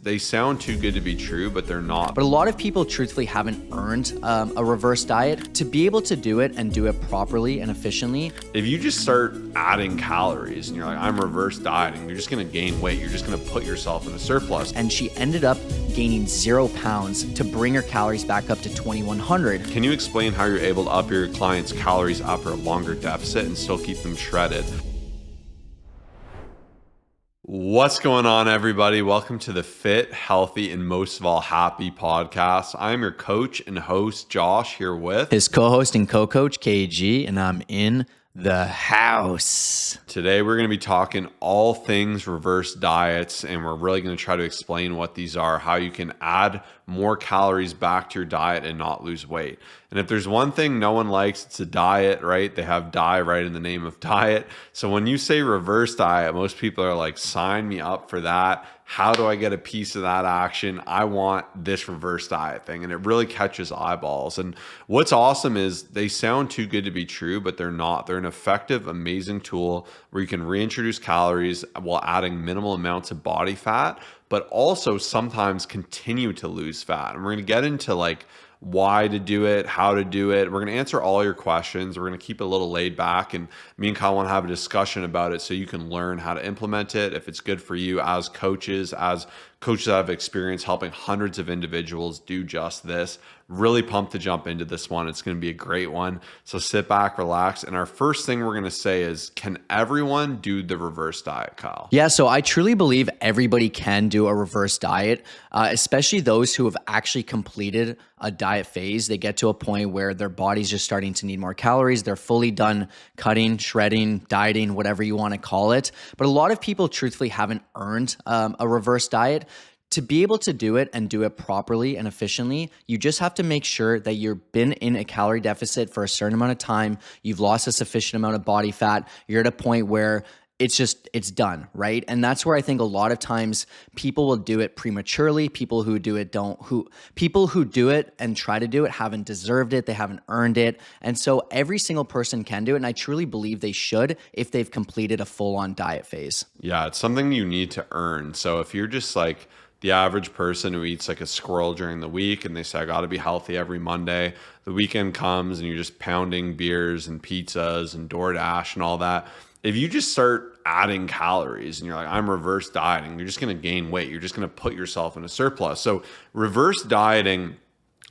they sound too good to be true, but they're not. But a lot of people truthfully haven't earned a reverse diet. To be able to do it and do it properly and efficiently, If you just start adding calories and you're like, I'm reverse dieting, you're just gonna gain weight. You're just gonna put yourself in a surplus. and she ended up gaining 0 pounds to bring her calories back up to 2,100. Can you explain how you're able to up your clients' calories after a longer deficit and still keep them shredded? What's going on, everybody? Welcome to the Fit, Healthy, and most of all, Happy podcast. I'm your coach and host, Josh, here with His co-host and co-coach, KG, and I'm in the house. Today, we're going to be talking all things reverse diets, and we're really going to try to explain what these are, how you can add more calories back to your diet and not lose weight. And if there's one thing no one likes, it's a diet, right? They have die right in the name of diet. So when you say reverse diet, most people are like, sign me up for that. How do I get a piece of that action? I want this reverse diet thing. And it really catches eyeballs. And what's awesome is they sound too good to be true, but they're not. They're an effective, amazing tool where you can reintroduce calories while adding minimal amounts of body fat, but also sometimes continue to lose fat. And we're going to get into like why to do it, how to do it. We're going to answer all your questions. We're going to keep it a little laid back, and me and Kyle want to have a discussion about it so you can learn how to implement it, if it's good for you as coaches that have experience helping hundreds of individuals do just this. Really pumped to jump into this one. It's going to be a great one. So sit back, relax. And our first thing we're going to say is, can everyone do the reverse diet, Kyle? Yeah, so I truly believe everybody can do a reverse diet, especially those who have actually completed a diet phase. They get to a point where their body's just starting to need more calories. They're fully done cutting, shredding, dieting, whatever you want to call it. But a lot of people truthfully haven't earned a reverse diet. To be able to do it and do it properly and efficiently, you just have to make sure that you've been in a calorie deficit for a certain amount of time. You've lost a sufficient amount of body fat. You're at a point where it's done, right? And that's where I think a lot of times people will do it prematurely. People who do it and try to do it haven't deserved it. They haven't earned it. And so every single person can do it. And I truly believe they should if they've completed a full-on diet phase. Yeah, it's something you need to earn. So if you're just like the average person who eats like a squirrel during the week and they say, I got to be healthy every Monday, the weekend comes and you're just pounding beers and pizzas and DoorDash and all that. If you just start adding calories and you're like, I'm reverse dieting, you're just going to gain weight. You're just going to put yourself in a surplus. So reverse dieting,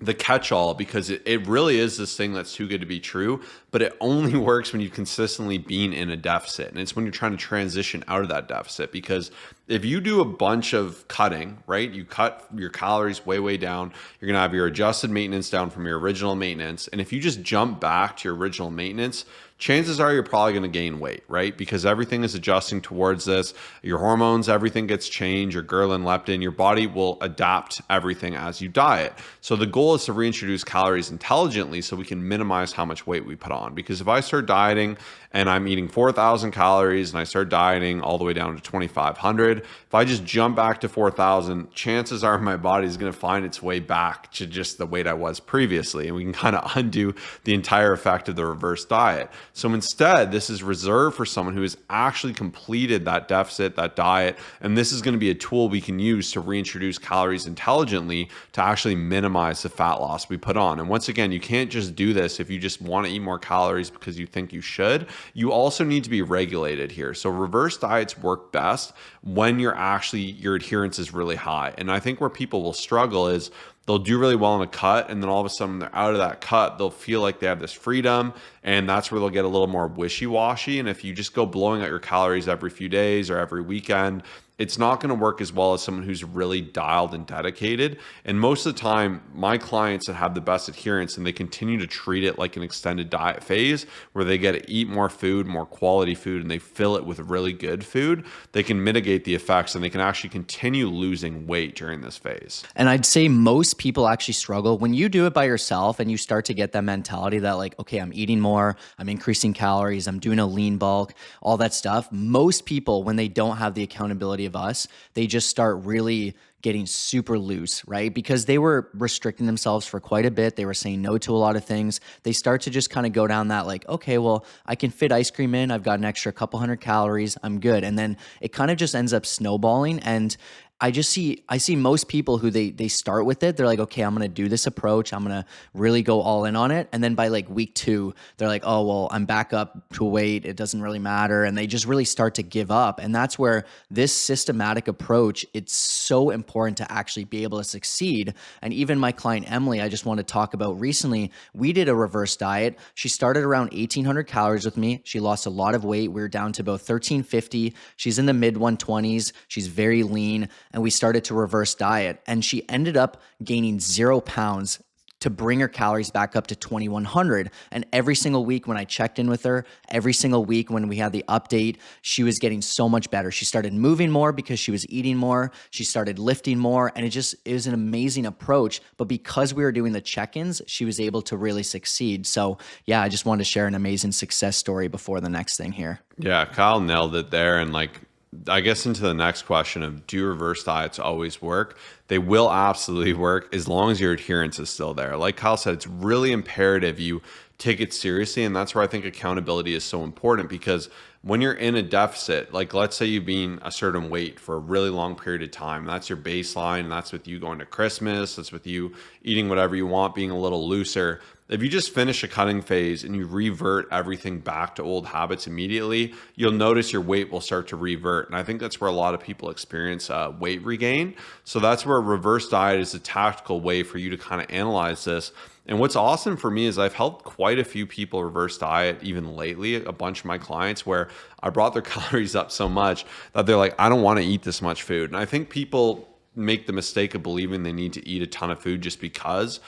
the catch-all, because it really is this thing that's too good to be true, but it only works when you consistently been in a deficit. And it's when you're trying to transition out of that deficit, because if you do a bunch of cutting, right, you cut your calories way down, you're going to have your adjusted maintenance down from your original maintenance. And if you just jump back to your original maintenance, chances are you're probably going to gain weight, right? Because everything is adjusting towards this. Your hormones, everything gets changed, your ghrelin, leptin, your body will adapt everything as you diet. So the goal is to reintroduce calories intelligently so we can minimize how much weight we put on. Because if I start dieting and I'm eating 4,000 calories and I start dieting all the way down to 2,500, if I just jump back to 4,000, chances are my body is going to find its way back to just the weight I was previously. And we can kind of undo the entire effect of the reverse diet. So instead, this is reserved for someone who has actually completed that deficit, that diet, and this is going to be a tool we can use to reintroduce calories intelligently to actually minimize the fat loss we put on. And once again, you can't just do this if you just want to eat more calories because you think you should. You also need to be regulated here. So reverse diets work best when your adherence is really high. And I think where people will struggle is they'll do really well in a cut, and then all of a sudden they're out of that cut. They'll feel like they have this freedom, and that's where they'll get a little more wishy-washy. And if you just go blowing out your calories every few days or every weekend, it's not going to work as well as someone who's really dialed and dedicated. And most of the time, my clients that have the best adherence and they continue to treat it like an extended diet phase where they get to eat more food, more quality food, and they fill it with really good food, they can mitigate the effects and they can actually continue losing weight during this phase. And I'd say most people actually struggle when you do it by yourself and you start to get that mentality that like, okay, I'm eating more, I'm increasing calories, I'm doing a lean bulk, all that stuff. Most people, when they don't have the accountability of us, they just start really getting super loose, right? Because they were restricting themselves for quite a bit. They were saying no to a lot of things. They start to just kind of go down that like, okay, well, I can fit ice cream in. I've got an extra couple hundred calories. I'm good. And then it kind of just ends up snowballing. And I see most people who they start with it. They're like, okay, I'm gonna do this approach. I'm gonna really go all in on it. And then by like week 2, they're like, oh well, I'm back up to weight. It doesn't really matter. And they just really start to give up. And that's where this systematic approach, it's so important to actually be able to succeed. And even my client Emily, I just want to talk about recently, we did a reverse diet. She started around 1,800 calories with me. She lost a lot of weight. We were down to about 1,350. She's in the mid 120s. She's very lean. And we started to reverse diet. And she ended up gaining 0 pounds to bring her calories back up to 2,100. And every single week when I checked in with her, every single week when we had the update, she was getting so much better. She started moving more because she was eating more. She started lifting more. And it was an amazing approach. But because we were doing the check-ins, she was able to really succeed. So yeah, I just wanted to share an amazing success story before the next thing here. Yeah, Kyle nailed it there. And like, I guess into the next question of, do reverse diets always work? They will absolutely work as long as your adherence is still there. Like Kyle said, it's really imperative you take it seriously. And that's where I think accountability is so important, because when you're in a deficit, like let's say you've been a certain weight for a really long period of time, that's your baseline, and that's with you going to Christmas, that's with you eating whatever you want, being a little looser. If you just finish a cutting phase and you revert everything back to old habits immediately, you'll notice your weight will start to revert. And I think that's where a lot of people experience weight regain. So that's where a reverse diet is a tactical way for you to kind of analyze this. And what's awesome for me is I've helped quite a few people reverse diet even lately, a bunch of my clients, where I brought their calories up so much that they're like, I don't want to eat this much food. And I think people make the mistake of believing they need to eat a ton of food just because.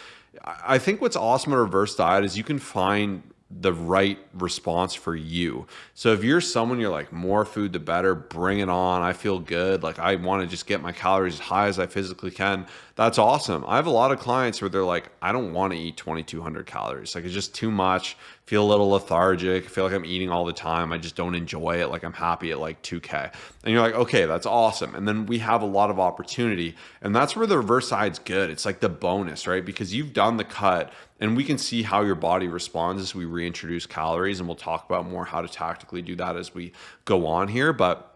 I think what's awesome at a reverse diet is you can find the right response for you. So if you're someone, you're like, more food the better, bring it on. I feel good. Like I want to just get my calories as high as I physically can. That's awesome. I have a lot of clients where they're like, I don't want to eat 2,200 calories. Like it's just too much. Feel a little lethargic. Feel like I'm eating all the time. I just don't enjoy it. Like I'm happy at like 2K. And you're like, okay, that's awesome. And then we have a lot of opportunity. And that's where the reverse side's good. It's like the bonus, right? Because you've done the cut and we can see how your body responds as we reintroduce calories. And we'll talk about more how to tactically do that as we go on here. But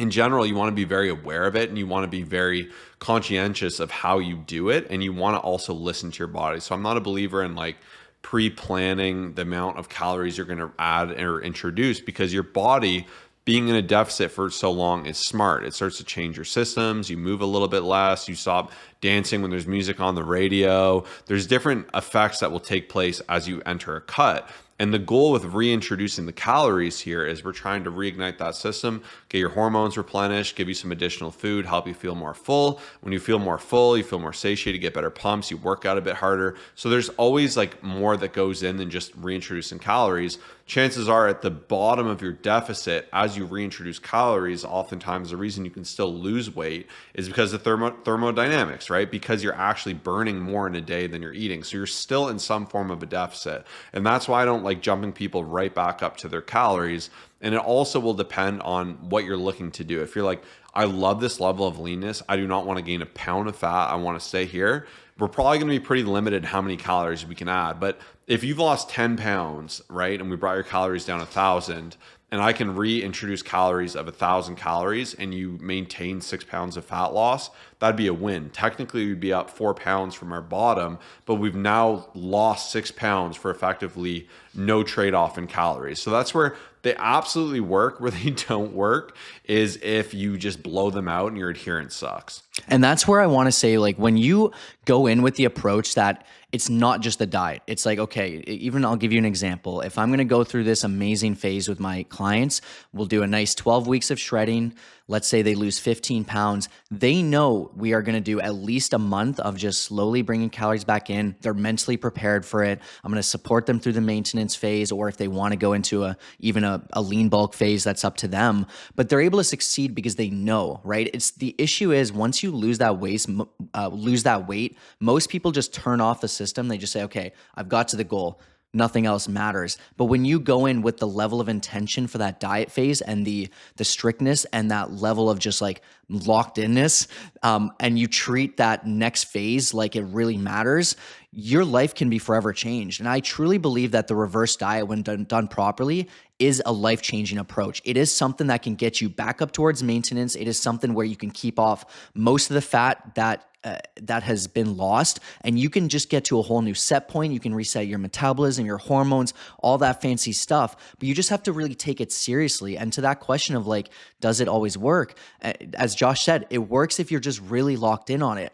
in general, you want to be very aware of it and you want to be very conscientious of how you do it. And you want to also listen to your body. So I'm not a believer in like pre-planning the amount of calories you're going to add or introduce, because your body being in a deficit for so long is smart. It starts to change your systems. You move a little bit less. You stop dancing when there's music on the radio. There's different effects that will take place as you enter a cut. And the goal with reintroducing the calories here is we're trying to reignite that system, get your hormones replenished, give you some additional food, help you feel more full. When you feel more full, you feel more satiated, get better pumps, you work out a bit harder. So there's always like more that goes in than just reintroducing calories. Chances are at the bottom of your deficit, as you reintroduce calories, oftentimes the reason you can still lose weight is because of thermodynamics, right? Because you're actually burning more in a day than you're eating. So you're still in some form of a deficit. And that's why I don't like jumping people right back up to their calories. And it also will depend on what you're looking to do. If you're like, I love this level of leanness, I do not want to gain a pound of fat, I want to stay here, we're probably going to be pretty limited how many calories we can add. But if you've lost 10 pounds, right, and we brought your calories down 1,000, and I can reintroduce calories of 1,000 calories and you maintain 6 pounds of fat loss, that'd be a win. Technically, we'd be up 4 pounds from our bottom, but we've now lost 6 pounds for effectively no trade-off in calories. So that's where they absolutely work. Where they don't work is if you just blow them out and your adherence sucks. And that's where I want to say, like, when you go in with the approach that it's not just the diet, it's like, okay, even I'll give you an example. If I'm going to go through this amazing phase with my clients, we'll do a nice 12 weeks of shredding. Let's say they lose 15 pounds. They know we are going to do at least a month of just slowly bringing calories back in. They're mentally prepared for it. I'm going to support them through the maintenance phase, or if they want to go into even a lean bulk phase, that's up to them. But they're able to succeed because they know, right? It's the issue is once you lose that weight, most people just turn off the system. They just say, okay, I've got to the goal. Nothing else matters. But when you go in with the level of intention for that diet phase and the strictness and that level of just like locked inness, and you treat that next phase like it really matters, your life can be forever changed. And I truly believe that the reverse diet, when done properly, is a life changing approach. It is something that can get you back up towards maintenance. It is something where you can keep off most of the fat that has been lost, and you can just get to a whole new set point. You can reset your metabolism, your hormones, all that fancy stuff. But you just have to really take it seriously. And to that question of like, does it always work? As Josh said, it works if you're just really locked in on it.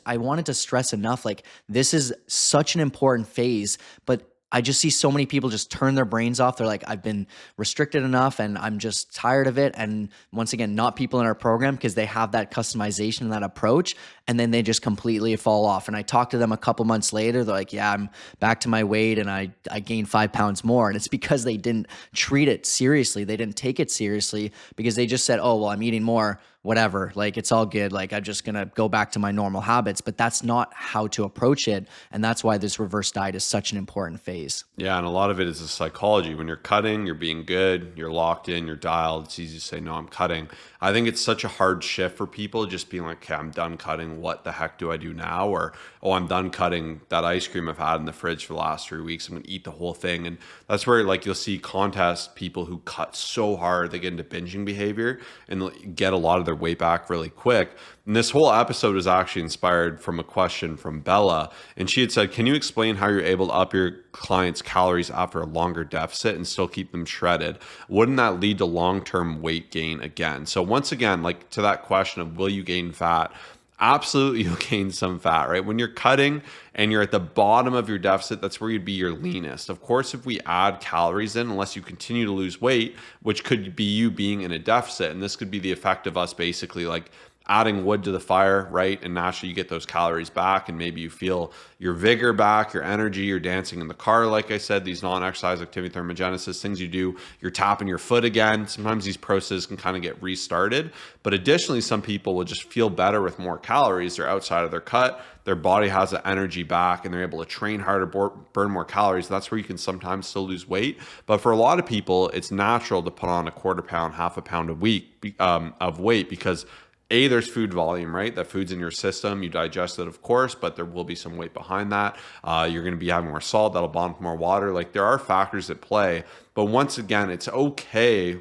I wanted to stress enough, like, this is such an important phase, but I just see so many people just turn their brains off. They're like, I've been restricted enough and I'm just tired of it. And once again, not people in our program, because they have that customization and that approach. And then they just completely fall off. And I talked to them a couple months later. They're like, yeah, I'm back to my weight and I gained 5 pounds more. And it's because they didn't treat it seriously. They didn't take it seriously because they just said, oh, well, I'm eating more, whatever, like it's all good, like I'm just gonna go back to my normal habits. But that's not how to approach it, and that's why this reverse diet is such an important phase. Yeah, and a lot of it is the psychology. When you're cutting, you're being good, you're locked in, you're dialed. It's easy to say, no, I'm cutting. I think it's such a hard shift for people just being like, okay, I'm done cutting. What the heck do I do now? Or, oh, I'm done cutting that ice cream I've had in the fridge for the last 3 weeks. I'm going to eat the whole thing. And that's where like you'll see contest people who cut so hard, they get into binging behavior and get a lot of their weight back really quick. And this whole episode is actually inspired from a question from Bella. And she had said, can you explain how you're able to up your clients' calories after a longer deficit and still keep them shredded? Wouldn't that lead to long-term weight gain again? So once again, like to that question of will you gain fat? Absolutely, you'll gain some fat, right? When you're cutting and you're at the bottom of your deficit, that's where you'd be your leanest. Of course, if we add calories in, unless you continue to lose weight, which could be you being in a deficit, and this could be the effect of us basically like adding wood to the fire, right? And naturally you get those calories back and maybe you feel your vigor back, your energy, you're dancing in the car. Like I said, these non-exercise activity thermogenesis things you do, you're tapping your foot again. Sometimes these processes can kind of get restarted. But additionally, some people will just feel better with more calories. They're outside of their cut. Their body has the energy back and they're able to train harder, burn more calories. That's where you can sometimes still lose weight. But for a lot of people, it's natural to put on a quarter pound, half a pound a week of weight because there's food volume, right? That food's in your system. You digest it, of course, but there will be some weight behind that. You're going to be having more salt. That'll bond with more water. Like there are factors at play. But once again, it's okay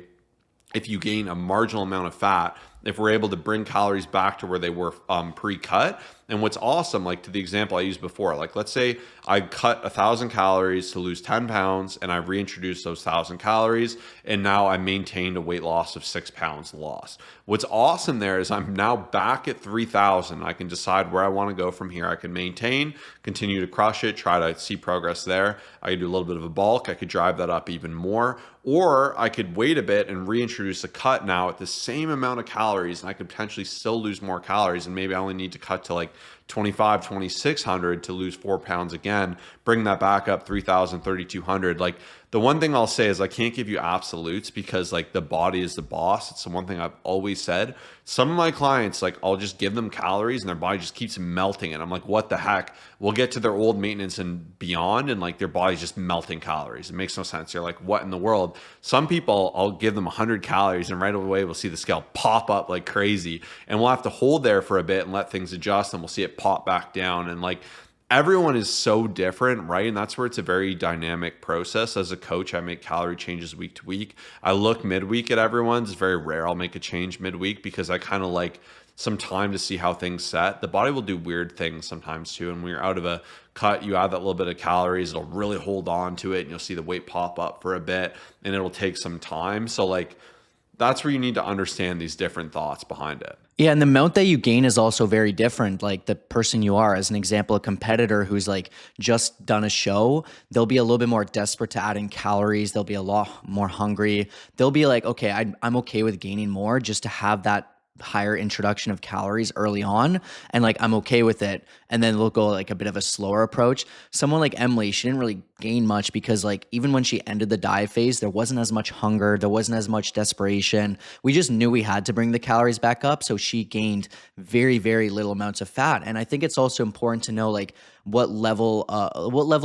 if you gain a marginal amount of fat, if we're able to bring calories back to where they were pre-cut. And what's awesome, like to the example I used before, like let's say I cut 1,000 calories to lose 10 pounds and I reintroduced those 1,000 calories and now I maintained a weight loss of 6 pounds lost. What's awesome there is I'm now back at 3,000. I can decide where I want to go from here. I can maintain, continue to crush it, try to see progress there. I could do a little bit of a bulk. I could drive that up even more. Or I could wait a bit and reintroduce a cut now at the same amount of calories and I could potentially still lose more calories and maybe I only need to cut to like 2,600 to lose 4 pounds again, bring that back up 3,000, 3,200. Like the one thing I'll say is I can't give you absolutes because like the body is the boss. It's the one thing I've always said. Some of my clients, like I'll just give them calories and their body just keeps melting. And I'm like, what the heck? We'll get to their old maintenance and beyond. And like their body's just melting calories. It makes no sense. You're like, what in the world? Some people, I'll give them 100 calories and right away we'll see the scale pop up like crazy. And we'll have to hold there for a bit and let things adjust and we'll see it pop back down. And like everyone is so different, right? And that's where it's a very dynamic process. As a coach, I make calorie changes week to week. I look midweek at everyone's. It's very rare I'll make a change midweek because I kind of like some time to see how things set. The body will do weird things sometimes too. And when you're out of a cut, you add that little bit of calories, it'll really hold on to it and you'll see the weight pop up for a bit and it'll take some time. So like that's where you need to understand these different thoughts behind it. Yeah, and the amount that you gain is also very different. Like the person you are, as an example, a competitor who's like just done a show, they'll be a little bit more desperate to add in calories. They'll be a lot more hungry. They'll be like, okay, I'm okay with gaining more just to have that higher introduction of calories early on, and like I'm okay with it, and then we'll go like a bit of a slower approach. Someone like Emily, she didn't really gain much because like even when she ended the diet phase, there wasn't as much hunger, there wasn't as much desperation. We just knew we had to bring the calories back up, so she gained very, very little amounts of fat. And I think it's also important to know like what level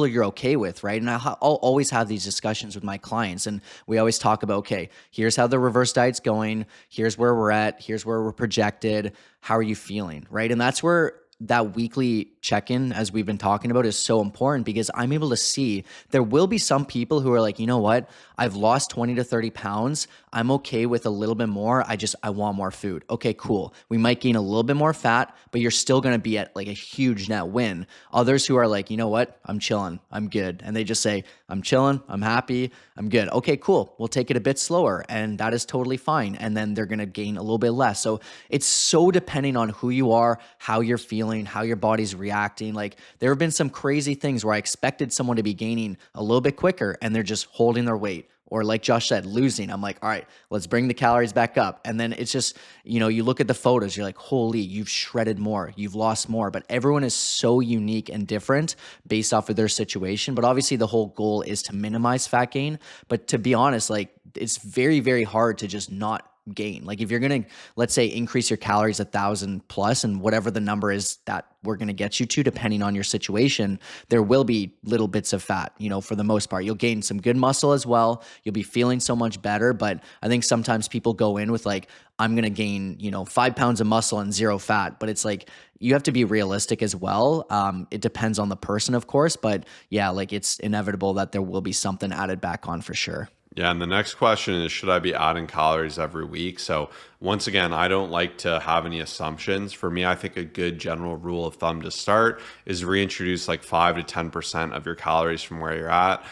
you're okay with, right? And I'll always have these discussions with my clients, and we always talk about, okay, here's how the reverse diet's going, here's where we're at, here's where we're projected, how are you feeling, right? And that's where that weekly check-in, as we've been talking about, is so important because I'm able to see there will be some people who are like, you know what, I've lost 20 to 30 pounds. I'm okay with a little bit more. I want more food. Okay, cool. We might gain a little bit more fat, but you're still going to be at like a huge net win. Others who are like, you know what, I'm chilling, I'm good. And they just say, I'm chilling, I'm happy, I'm good. Okay, cool. We'll take it a bit slower. And that is totally fine. And then they're going to gain a little bit less. So it's so depending on who you are, how you're feeling, how your body's reacting. Like there have been some crazy things where I expected someone to be gaining a little bit quicker and they're just holding their weight. Or like Josh said, losing. I'm like, all right, let's bring the calories back up. And then it's just, you look at the photos, you're like, holy, you've shredded more, you've lost more. But everyone is so unique and different based off of their situation. But obviously the whole goal is to minimize fat gain. But to be honest, like it's very, very hard to just not gain. Like if you're going to, let's say, increase your calories 1,000 plus and whatever the number is that we're going to get you to, depending on your situation, there will be little bits of fat, for the most part. You'll gain some good muscle as well. You'll be feeling so much better. But I think sometimes people go in with like, I'm going to gain, 5 pounds of muscle and 0 fat. But it's like, you have to be realistic as well. It depends on the person, of course. But yeah, like it's inevitable that there will be something added back on for sure. Yeah, and the next question is, should I be adding calories every week? So once again, I don't like to have any assumptions. For me, I think a good general rule of thumb to start is reintroduce like 5 to 10% of your calories from where you're at.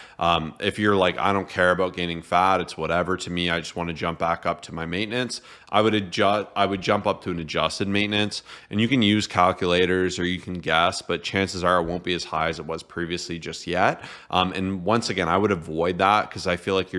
If you're like, I don't care about gaining fat, it's whatever to me, I just want to jump back up to my maintenance, I would jump up to an adjusted maintenance, and you can use calculators or you can guess, but chances are it won't be as high as it was previously just yet. And once again, I would avoid that because I feel like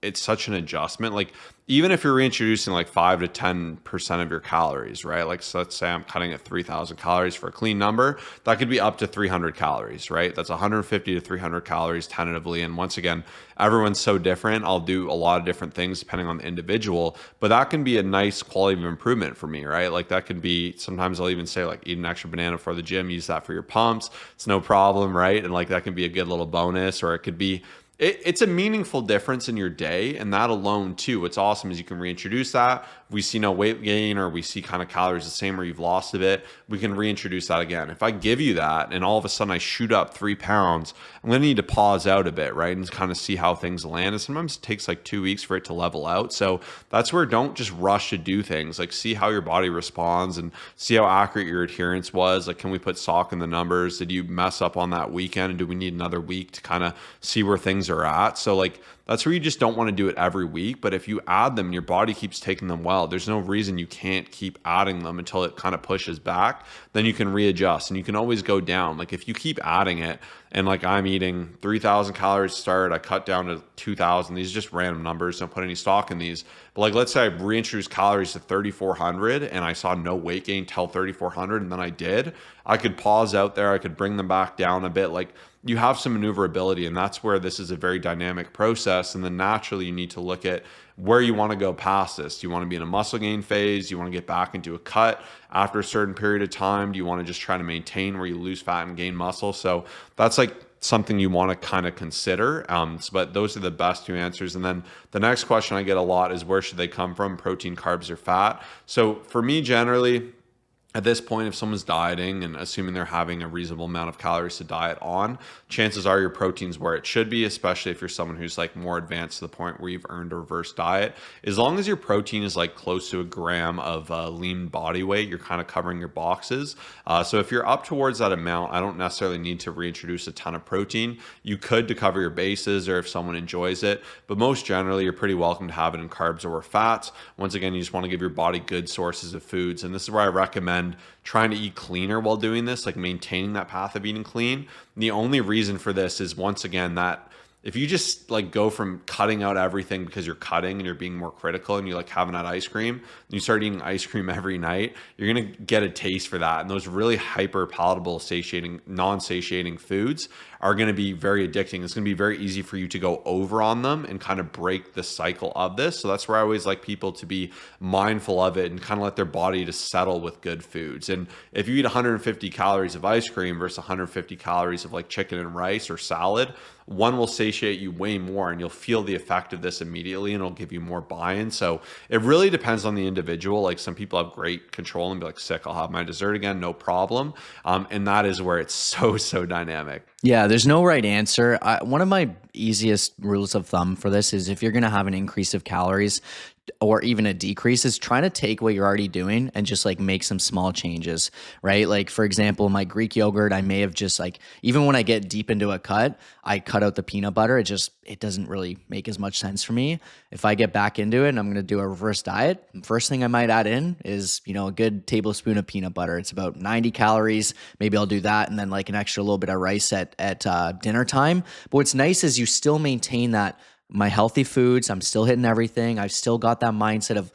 it's such an adjustment. Like even if you're reintroducing like 5 to 10% of your calories, right? Like, so let's say I'm cutting at 3,000 calories for a clean number, that could be up to 300 calories, right? That's 150 to 300 calories tentatively. And once again, everyone's so different. I'll do a lot of different things depending on the individual, but that can be a nice quality of improvement for me, right? Like that could be, sometimes I'll even say like eat an extra banana for the gym, use that for your pumps. It's no problem, right? And like that can be a good little bonus, or it could be, it's a meaningful difference in your day, and that alone too. What's awesome is you can reintroduce that. If we see no weight gain or we see kind of calories the same or you've lost a bit, we can reintroduce that again. If I give you that and all of a sudden I shoot up 3 pounds, I'm going to need to pause out a bit, right? And kind of see how things land. And sometimes it takes like 2 weeks for it to level out. So that's where don't just rush to do things. Like see how your body responds and see how accurate your adherence was. Like, can we put stock in the numbers? Did you mess up on that weekend? And do we need another week to kind of see where things are at? So like, that's where you just don't want to do it every week. But if you add them, your body keeps taking them well. There's no reason you can't keep adding them until it kind of pushes back. Then you can readjust and you can always go down. Like if you keep adding it, and like I'm eating 3,000 calories to start, I cut down to 2,000. These are just random numbers. Don't put any stock in these. But like, let's say I reintroduced calories to 3,400 and I saw no weight gain till 3,400, and then I did. I could pause out there. I could bring them back down a bit. Like you have some maneuverability, and that's where this is a very dynamic process. And then naturally you need to look at where you want to go past this. Do you want to be in a muscle gain phase? Do you want to get back into a cut after a certain period of time? Do you want to just try to maintain where you lose fat and gain muscle? So that's like something you want to kind of consider. But those are the best two answers. And then the next question I get a lot is, where should they come from? Protein, carbs, or fat? So for me, generally, at this point, if someone's dieting and assuming they're having a reasonable amount of calories to diet on, chances are your protein's where it should be, especially if you're someone who's like more advanced to the point where you've earned a reverse diet. As long as your protein is like close to a gram of lean body weight, you're kind of covering your boxes. So if you're up towards that amount, I don't necessarily need to reintroduce a ton of protein. You could to cover your bases or if someone enjoys it, but most generally, you're pretty welcome to have it in carbs or fats. Once again, you just want to give your body good sources of foods. And this is where I recommend trying to eat cleaner while doing this, like maintaining that path of eating clean. And the only reason for this is, once again, that if you just like go from cutting out everything because you're cutting and you're being more critical and you like having that ice cream, and you start eating ice cream every night, you're going to get a taste for that. And those really hyper palatable, satiating, non-satiating foods are going to be very addicting. It's going to be very easy for you to go over on them and kind of break the cycle of this. So that's where I always like people to be mindful of it and kind of let their body to settle with good foods. And if you eat 150 calories of ice cream versus 150 calories of like chicken and rice or salad, one will satiate satiate you way more, and you'll feel the effect of this immediately, and it'll give you more buy-in. So it really depends on the individual. Like some people have great control and be like, sick, I'll have my dessert again, no problem. And that is where it's so dynamic. Yeah, there's no right answer. One of my easiest rules of thumb for this is if you're going to have an increase of calories or even a decrease, is trying to take what you're already doing and just like make some small changes, right? Like for example, my Greek yogurt, I may have just like, even when I get deep into a cut, I cut out the peanut butter. It doesn't really make as much sense for me. If I get back into it and I'm going to do a reverse diet, first thing I might add in is, a good tablespoon of peanut butter. It's about 90 calories. Maybe I'll do that. And then like an extra little bit of rice at dinner time. But what's nice is you still maintain that my healthy foods. I'm still hitting everything. I've still got that mindset of,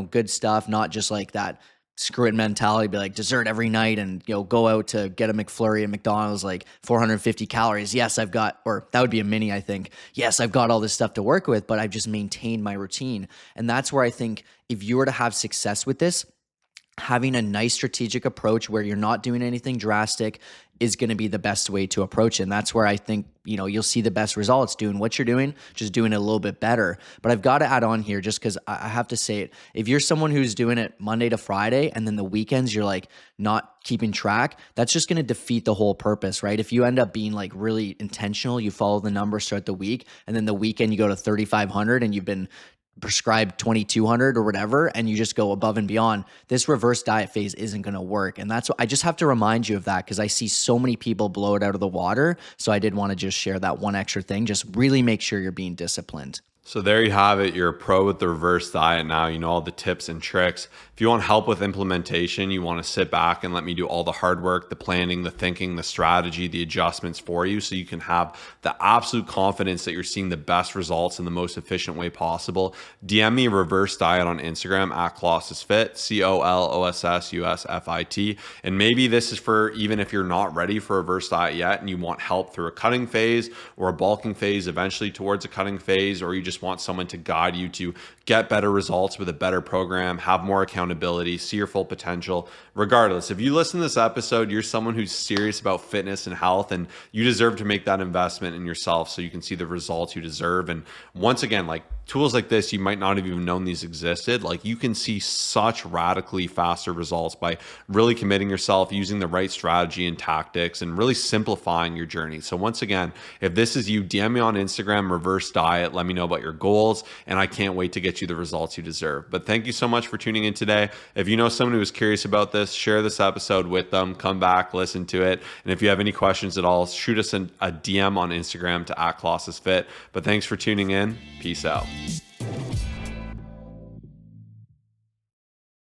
good stuff, not just like that screw it mentality, be like dessert every night and, go out to get a McFlurry at McDonald's, like 450 calories. Yes, I've got, or that would be a mini, I think. Yes, I've got all this stuff to work with, but I've just maintained my routine. And that's where I think if you were to have success with this, having a nice strategic approach where you're not doing anything drastic is going to be the best way to approach it. And that's where I think, you'll see the best results doing what you're doing, just doing it a little bit better. But I've got to add on here just because I have to say it. If you're someone who's doing it Monday to Friday and then the weekends you're like not keeping track, that's just going to defeat the whole purpose, right? If you end up being like really intentional, you follow the numbers throughout the week, and then the weekend you go to 3,500 and you've been prescribed 2,200 or whatever, and you just go above and beyond, this reverse diet phase isn't going to work. And that's what I just have to remind you of that, because I see so many people blow it out of the water. So I did want to just share that one extra thing. Just really make sure you're being disciplined. So there you have it. You're a pro with the reverse diet now. You know all the tips and tricks. If you want help with implementation, you want to sit back and let me do all the hard work, the planning, the thinking, the strategy, the adjustments for you, so you can have the absolute confidence that you're seeing the best results in the most efficient way possible. DM me reverse diet on Instagram at ColossusFit, ColossusFit. And maybe this is for even if you're not ready for a reverse diet yet and you want help through a cutting phase or a bulking phase, eventually towards a cutting phase, or you just want someone to guide you to get better results with a better program, have more accountability, see your full potential. Regardless, if you listen to this episode, you're someone who's serious about fitness and health, and you deserve to make that investment in yourself so you can see the results you deserve. And once again, like tools like this, you might not have even known these existed. Like you can see such radically faster results by really committing yourself, using the right strategy and tactics, and really simplifying your journey. So once again, if this is you, DM me on Instagram, reverse diet. Let me know about your goals, and I can't wait to get you the results you deserve. But thank you so much for tuning in today. If you know someone who is curious about this, share this episode with them. Come back, listen to it. And if you have any questions at all, shoot us a DM on Instagram to @ColossusFit. But thanks for tuning in. Peace out.